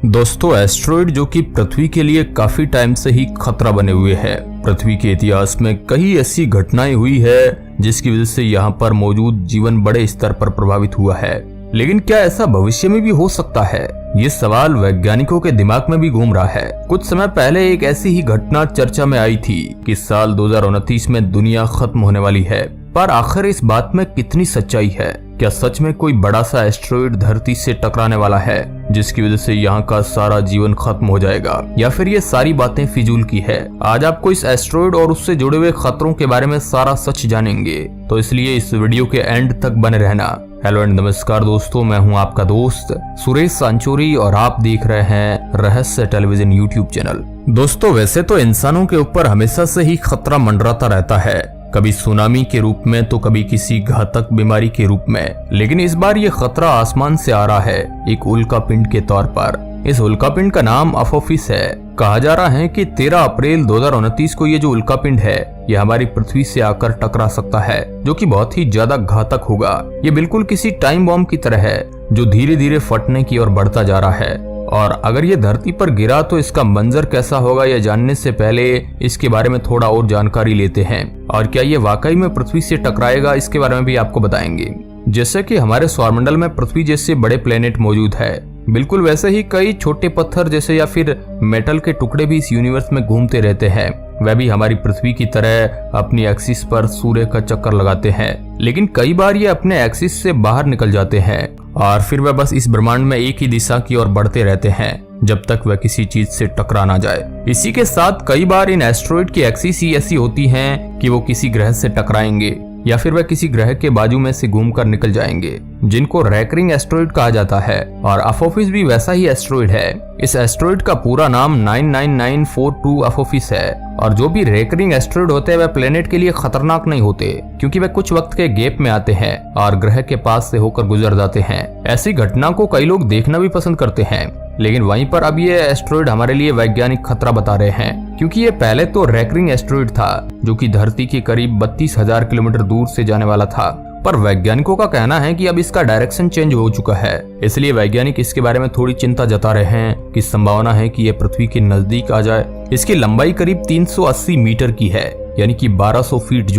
दोस्तों, एस्टेरॉयड जो कि पृथ्वी के लिए काफी टाइम से ही खतरा बने हुए है। पृथ्वी के इतिहास में कई ऐसी घटनाएं हुई है जिसकी वजह से यहाँ पर मौजूद जीवन बड़े स्तर पर प्रभावित हुआ है। लेकिन क्या ऐसा भविष्य में भी हो सकता है? ये सवाल वैज्ञानिकों के दिमाग में भी घूम रहा है। कुछ समय पहले एक ऐसी ही घटना चर्चा में आई थी कि साल 2029 में दुनिया खत्म होने वाली है। पर आखिर इस बात में कितनी सच्चाई है? क्या सच में कोई बड़ा सा एस्टेरॉयड धरती से टकराने वाला है जिसकी वजह से यहाँ का सारा जीवन खत्म हो जाएगा, या फिर ये सारी बातें फिजूल की है? आज आपको इस एस्टेरॉयड और उससे जुड़े हुए खतरों के बारे में सारा सच जानेंगे, तो इसलिए इस वीडियो के एंड तक बने रहना। हेलो एंड नमस्कार दोस्तों, मैं हूं आपका दोस्त सुरेश सांचोरी और आप देख रहे हैं रहस्य टेलीविजन यूट्यूब चैनल। दोस्तों, वैसे तो इंसानों के ऊपर हमेशा से ही खतरा मंडराता रहता है, कभी सुनामी के रूप में तो कभी किसी घातक बीमारी के रूप में। लेकिन इस बार ये खतरा आसमान से आ रहा है, एक उल्कापिंड के तौर पर। इस उल्कापिंड का नाम अपोफिस है। कहा जा रहा है कि 13 अप्रैल 2029 को ये जो उल्कापिंड है ये हमारी पृथ्वी से आकर टकरा सकता है, जो कि बहुत ही ज्यादा घातक होगा। ये बिल्कुल किसी टाइम बॉम्ब की तरह है जो धीरे धीरे फटने की ओर बढ़ता जा रहा है। और अगर ये धरती पर गिरा तो इसका मंजर कैसा होगा, यह जानने से पहले इसके बारे में थोड़ा और जानकारी लेते हैं। और क्या ये वाकई में पृथ्वी से टकराएगा, इसके बारे में भी आपको बताएंगे। जैसे कि हमारे सौरमंडल में पृथ्वी जैसे बड़े प्लेनेट मौजूद है, बिल्कुल वैसे ही कई छोटे पत्थर जैसे या फिर मेटल के टुकड़े भी इस यूनिवर्स में घूमते रहते हैं। वह भी हमारी पृथ्वी की तरह अपनी एक्सिस पर सूर्य का चक्कर लगाते हैं, लेकिन कई बार ये अपने एक्सिस से बाहर निकल जाते हैं और फिर वह बस इस ब्रह्मांड में एक ही दिशा की ओर बढ़ते रहते हैं जब तक वह किसी चीज से टकरा ना जाए। इसी के साथ कई बार इन एस्टेरॉयड की एक्सिस ही ऐसी होती हैं कि वो किसी ग्रह से टकराएंगे या फिर वह किसी ग्रह के बाजू में से घूमकर निकल जाएंगे, जिनको रैकरिंग एस्टेरॉयड कहा जाता है। और अपोफिस भी वैसा ही एस्टेरॉयड है। इस एस्टेरॉयड का पूरा नाम 99942 अपोफिस है। और जो भी रैकरिंग एस्टेरॉयड होते हैं वह प्लेनेट के लिए खतरनाक नहीं होते, क्योंकि वे कुछ वक्त के गैप में आते हैं और ग्रह के पास से होकर गुजर जाते हैं। ऐसी घटना को कई लोग देखना भी पसंद करते हैं, लेकिन वहीं पर अब ये एस्टेरॉयड हमारे लिए वैज्ञानिक खतरा बता रहे हैं, क्योंकि ये पहले तो रैकरिंग एस्टेरॉयड था जो कि धरती के करीब 32,000 किलोमीटर दूर से जाने वाला था। पर वैज्ञानिकों का कहना है कि अब इसका डायरेक्शन चेंज हो चुका है, इसलिए वैज्ञानिक इसके बारे में थोड़ी चिंता जता रहे हैं कि संभावना है कि यह पृथ्वी के नजदीक आ जाए। इसकी लंबाई करीब 380 मीटर की है, यानी कि 1200 फीट,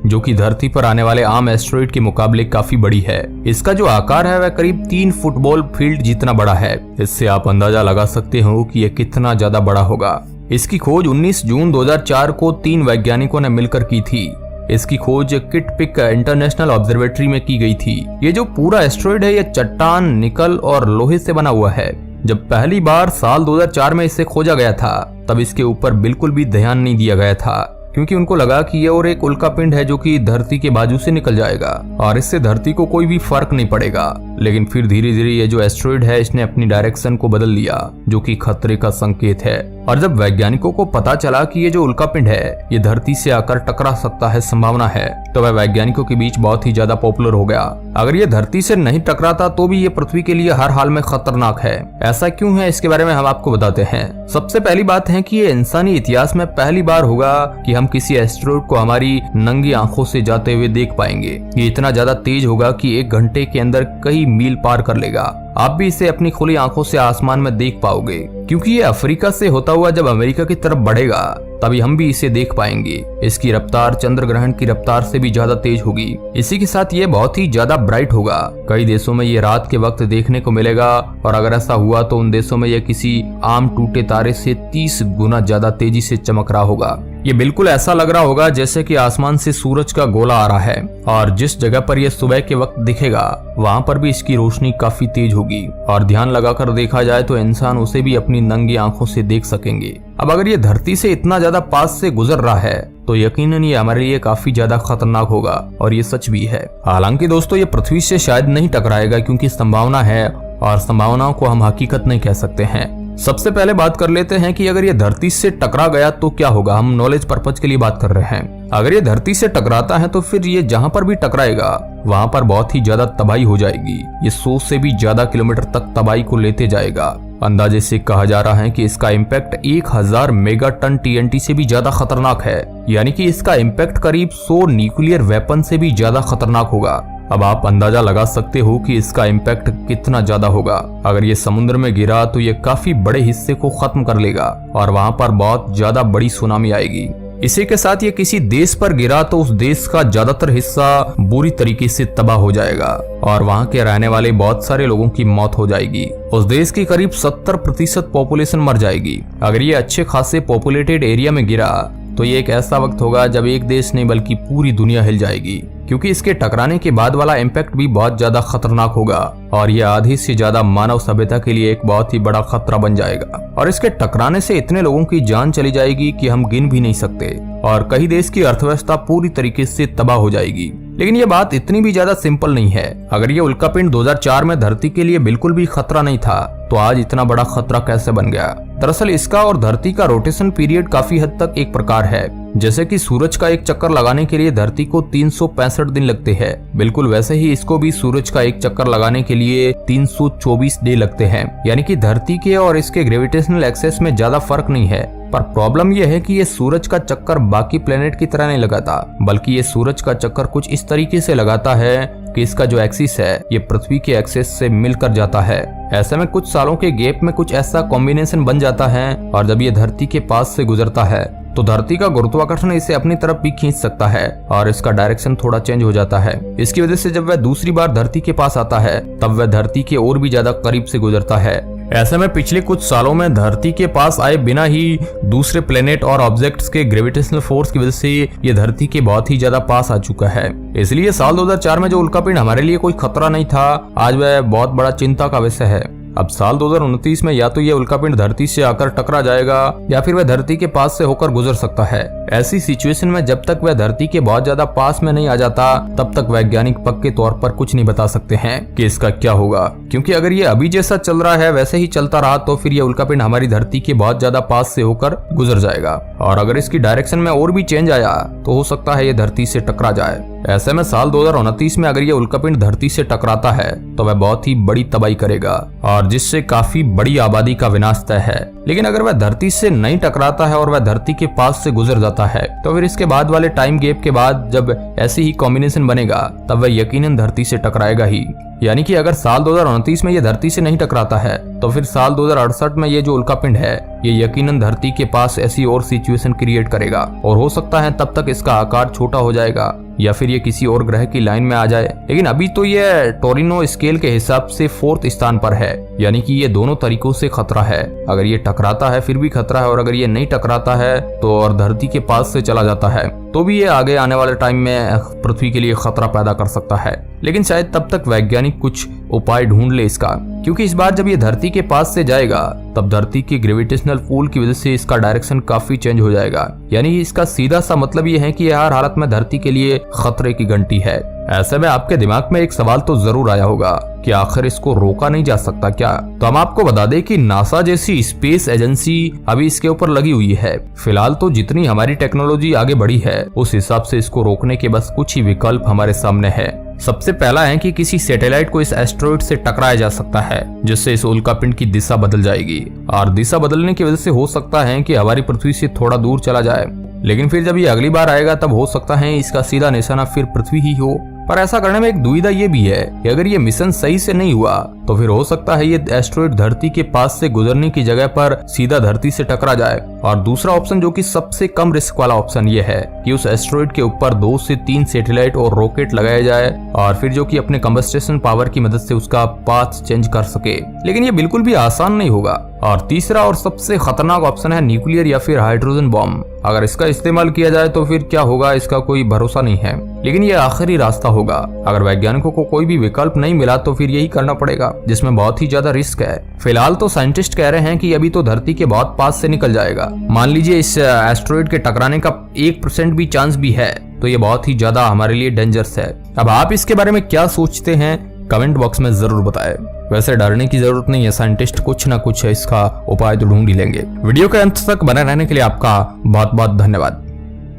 जो कि धरती पर आने वाले आम एस्टेरॉयड के मुकाबले काफी बड़ी है। इसका जो आकार है वह करीब 3 फुटबॉल फील्ड जितना बड़ा है। इससे आप अंदाजा लगा सकते हो कि यह कितना ज्यादा बड़ा होगा। इसकी खोज 19 जून 2004 को 3 वैज्ञानिकों ने मिलकर की थी। इसकी खोज किट पिक इंटरनेशनल ऑब्जर्वेटरी में की गई थी। ये जो पूरा एस्टेरॉयड है यह चट्टान, निकल और लोहे से बना हुआ है। जब पहली बार साल 2004 में इसे खोजा गया था तब इसके ऊपर बिल्कुल भी ध्यान नहीं दिया गया था, क्योंकि उनको लगा कि यह और एक उल्कापिंड है जो कि धरती के बाजू से निकल जाएगा और इससे धरती को कोई भी फर्क नहीं पड़ेगा। लेकिन फिर धीरे धीरे ये जो एस्टेरॉयड है इसने अपनी डायरेक्शन को बदल लिया, जो कि खतरे का संकेत है। और जब वैज्ञानिकों को पता चला कि ये जो उल्कापिंड है ये धरती से आकर टकरा सकता है, संभावना है, तो वह वैज्ञानिकों के बीच बहुत ही ज्यादा पॉपुलर हो गया। अगर ये धरती से नहीं टकराता तो भी ये पृथ्वी के लिए हर हाल में खतरनाक है। ऐसा क्यों है, इसके बारे में हम आपको बताते हैं। सबसे पहली बात है कि ये इंसानी इतिहास में पहली बार होगा कि हम किसी एस्टेरॉयड को हमारी नंगी आंखों से जाते हुए देख पाएंगे। ये इतना ज्यादा तेज होगा कि 1 घंटे के अंदर कई मील पार कर लेगा। आप भी इसे अपनी खुली आंखों से आसमान में देख पाओगे, क्योंकि ये अफ्रीका से होता हुआ जब अमेरिका की तरफ बढ़ेगा तभी हम भी इसे देख पाएंगे। इसकी रफ्तार चंद्र ग्रहण की रफ्तार से भी ज्यादा तेज होगी। इसी के साथ ये बहुत ही ज्यादा ब्राइट होगा। कई देशों में ये रात के वक्त देखने को मिलेगा और अगर ऐसा हुआ तो उन देशों में यह किसी आम टूटे तारे से 30 गुना ज्यादा तेजी से चमक रहा होगा। ये बिल्कुल ऐसा लग रहा होगा जैसे कि आसमान से सूरज का गोला आ रहा है, और जिस जगह पर यह सुबह के वक्त दिखेगा वहां पर भी इसकी रोशनी काफी तेज होगी। और ध्यान लगाकर देखा जाए तो इंसान उसे भी अपनी नंगी आंखों से देख सकेंगे। अब अगर ये धरती से इतना ज्यादा पास से गुजर रहा है तो यकीनन ये हमारे लिए काफी ज्यादा खतरनाक होगा, और ये सच भी है। हालांकि दोस्तों ये पृथ्वी से शायद नहीं टकराएगा, क्योंकि संभावना है और संभावनाओं को हम हकीकत नहीं कह सकते हैं। सबसे पहले बात कर लेते हैं कि अगर ये धरती से टकरा गया तो क्या होगा। हम नॉलेज पर्पज के लिए बात कर रहे हैं। अगर ये धरती से टकराता है तो फिर ये जहां पर भी टकराएगा वहां पर बहुत ही ज्यादा तबाही हो जाएगी। ये 100 से भी ज्यादा किलोमीटर तक तबाही को लेते जाएगा। अंदाजे से कहा जा रहा है कि इसका इम्पैक्ट 1000 मेगाटन TNT से भी ज्यादा खतरनाक है, यानी कि इसका इम्पैक्ट करीब 100 न्यूक्लियर वेपन से भी ज्यादा खतरनाक होगा। अब आप अंदाजा लगा सकते हो कि इसका इम्पैक्ट कितना ज्यादा होगा। अगर ये समुद्र में गिरा तो ये काफी बड़े हिस्से को खत्म कर लेगा और वहां पर बहुत ज्यादा बड़ी सुनामी आएगी। इसी के साथ ये किसी देश पर गिरा तो उस देश का ज्यादातर हिस्सा बुरी तरीके से तबाह हो जाएगा और वहां के रहने वाले बहुत सारे लोगों की मौत हो जाएगी। उस देश की करीब 70% पॉपुलेशन मर जाएगी। अगर ये अच्छे खासे पॉपुलेटेड एरिया में गिरा तो ये एक ऐसा वक्त होगा जब एक देश नहीं बल्कि पूरी दुनिया हिल जाएगी, क्योंकि इसके टकराने के बाद वाला इम्पैक्ट भी बहुत ज्यादा खतरनाक होगा और ये आधी से ज्यादा मानव सभ्यता के लिए एक बहुत ही बड़ा खतरा बन जाएगा। और इसके टकराने से इतने लोगों की जान चली जाएगी कि हम गिन भी नहीं सकते और कई देश की अर्थव्यवस्था पूरी तरीके से तबाह हो जाएगी। लेकिन ये बात इतनी भी ज्यादा सिंपल नहीं है। अगर ये उल्कापिंड 2004 में धरती के लिए बिल्कुल भी खतरा नहीं था तो आज इतना बड़ा खतरा कैसे बन गया? दरअसल इसका और धरती का रोटेशन पीरियड काफी हद तक एक प्रकार है। जैसे कि सूरज का एक चक्कर लगाने के लिए धरती को 365 दिन लगते हैं, बिल्कुल वैसे ही इसको भी सूरज का एक चक्कर लगाने के लिए 324 डे लगते हैं। यानी कि धरती के और इसके ग्रेविटेशनल एक्सेस में ज्यादा फर्क नहीं है। पर प्रॉब्लम यह है कि ये सूरज का चक्कर बाकी प्लेनेट की तरह नहीं लगाता, बल्कि ये सूरज का चक्कर कुछ इस तरीके से लगाता है कि इसका जो एक्सिस है ये पृथ्वी के एक्सिस से मिलकर जाता है। ऐसे में कुछ सालों के गैप में कुछ ऐसा कॉम्बिनेशन बन जाता है और जब ये धरती के पास से गुजरता है तो धरती का गुरुत्वाकर्षण इसे अपनी तरफ भी खींच सकता है और इसका डायरेक्शन थोड़ा चेंज हो जाता है। इसकी वजह से जब वह दूसरी बार धरती के पास आता है तब वह धरती के और भी ज्यादा करीब से गुजरता है। ऐसे में पिछले कुछ सालों में धरती के पास आए बिना ही दूसरे प्लेनेट और ऑब्जेक्ट्स के ग्रेविटेशनल फोर्स की वजह से ये धरती के बहुत ही ज्यादा पास आ चुका है। इसलिए साल 2004 में जो उल्कापिंड हमारे लिए कोई खतरा नहीं था, आज वह बहुत बड़ा चिंता का विषय है। अब साल 2029 में या तो ये उल्कापिंड धरती से आकर टकरा जाएगा या फिर वह धरती के पास से होकर गुजर सकता है। ऐसी सिचुएशन में जब तक वह धरती के बहुत ज्यादा पास में नहीं आ जाता तब तक वैज्ञानिक पक्के तौर पर कुछ नहीं बता सकते हैं कि इसका क्या होगा, क्योंकि अगर ये अभी जैसा चल रहा है वैसे ही चलता रहा तो फिर ये उल्कापिंड हमारी धरती के बहुत ज्यादा पास से होकर गुजर जाएगा और अगर इसकी डायरेक्शन में और भी चेंज आया तो हो सकता है ये धरती से टकरा जाए। ऐसे में साल 2029 में अगर ये उल्कापिंड धरती से टकराता है तो वह बहुत ही बड़ी तबाही करेगा और जिससे काफी बड़ी आबादी का विनाश तय है। लेकिन अगर वह धरती से नहीं टकराता है और वह धरती के पास से गुजर जाता है तो फिर इसके बाद वाले टाइम गैप के बाद जब ऐसी ही कॉम्बिनेशन बनेगा तब वह यकीनन धरती से टकराएगा ही। यानी कि अगर साल 2029 में ये धरती से नहीं टकराता है तो फिर साल 2068 में ये जो उल्कापिंड है ये यकीनन धरती के पास ऐसी और सिचुएशन क्रिएट करेगा और हो सकता है तब तक इसका आकार छोटा हो जाएगा या फिर ये किसी और ग्रह की लाइन में आ जाए। लेकिन अभी तो ये टोरिनो स्केल के हिसाब से 4th स्थान पर है, यानी कि ये दोनों तरीकों से खतरा है। अगर ये टकराता है फिर भी खतरा है और अगर ये नहीं टकराता है तो और धरती के पास से चला जाता है तो भी ये आगे आने वाले टाइम में पृथ्वी के लिए खतरा पैदा कर सकता है। लेकिन शायद तब तक वैज्ञानिक कुछ उपाय ढूंढ ले इसका, क्योंकि इस बार जब ये धरती के पास से जाएगा तब धरती के ग्रेविटेशनल पुल की वजह से इसका डायरेक्शन काफी चेंज हो जाएगा। यानी इसका सीधा सा मतलब ये है कि हर हालत में धरती के लिए खतरे की घंटी है। ऐसे में आपके दिमाग में एक सवाल तो जरूर आया होगा कि आखिर इसको रोका नहीं जा सकता क्या? तो हम आपको बता दें कि नासा जैसी स्पेस एजेंसी अभी इसके ऊपर लगी हुई है। फिलहाल तो जितनी हमारी टेक्नोलॉजी आगे बढ़ी है उस हिसाब से इसको रोकने के बस कुछ ही विकल्प हमारे सामने है। सबसे पहला है कि किसी सैटेलाइट को इस एस्टेरॉइड से टकराया जा सकता है जिससे इस उल्कापिंड की दिशा बदल जाएगी और दिशा बदलने की वजह से हो सकता है कि हमारी पृथ्वी से थोड़ा दूर चला जाए। लेकिन फिर जब ये अगली बार आएगा तब हो सकता है इसका सीधा निशाना फिर पृथ्वी ही हो। पर ऐसा करने में एक दुविधा ये भी है कि अगर ये मिशन सही से नहीं हुआ तो फिर हो सकता है ये एस्टेरॉइड धरती के पास से गुजरने की जगह पर सीधा धरती से टकरा जाए। और दूसरा ऑप्शन जो कि सबसे कम रिस्क वाला ऑप्शन ये है कि उस एस्टेरॉइड के ऊपर 2 से 3 सैटेलाइट और रॉकेट लगाया जाए और फिर जो कि अपने कंबस्टेशन पावर की मदद से उसका पाथ चेंज कर सके। लेकिन ये बिल्कुल भी आसान नहीं होगा। और तीसरा और सबसे खतरनाक ऑप्शन है न्यूक्लियर या फिर हाइड्रोजन बॉम्ब। अगर इसका इस्तेमाल किया जाए तो फिर क्या होगा इसका कोई भरोसा नहीं है, लेकिन ये आखिरी रास्ता होगा। अगर वैज्ञानिकों को कोई भी विकल्प नहीं मिला तो फिर यही करना पड़ेगा जिसमें बहुत ही ज्यादा रिस्क है। फिलहाल तो साइंटिस्ट कह रहे हैं कि अभी तो धरती के बहुत पास से निकल जाएगा। मान लीजिए इस एस्टेरॉइड के टकराने का 1% भी चांस भी है तो ये बहुत ही ज्यादा हमारे लिए डेंजरस है। अब आप इसके बारे में क्या सोचते हैं कमेंट बॉक्स में जरूर बताएं। वैसे डरने की जरूरत नहीं है, साइंटिस्ट कुछ ना कुछ इसका उपाय तो ढूंढ ही लेंगे। वीडियो के अंत तक बने रहने के लिए आपका बहुत बहुत धन्यवाद।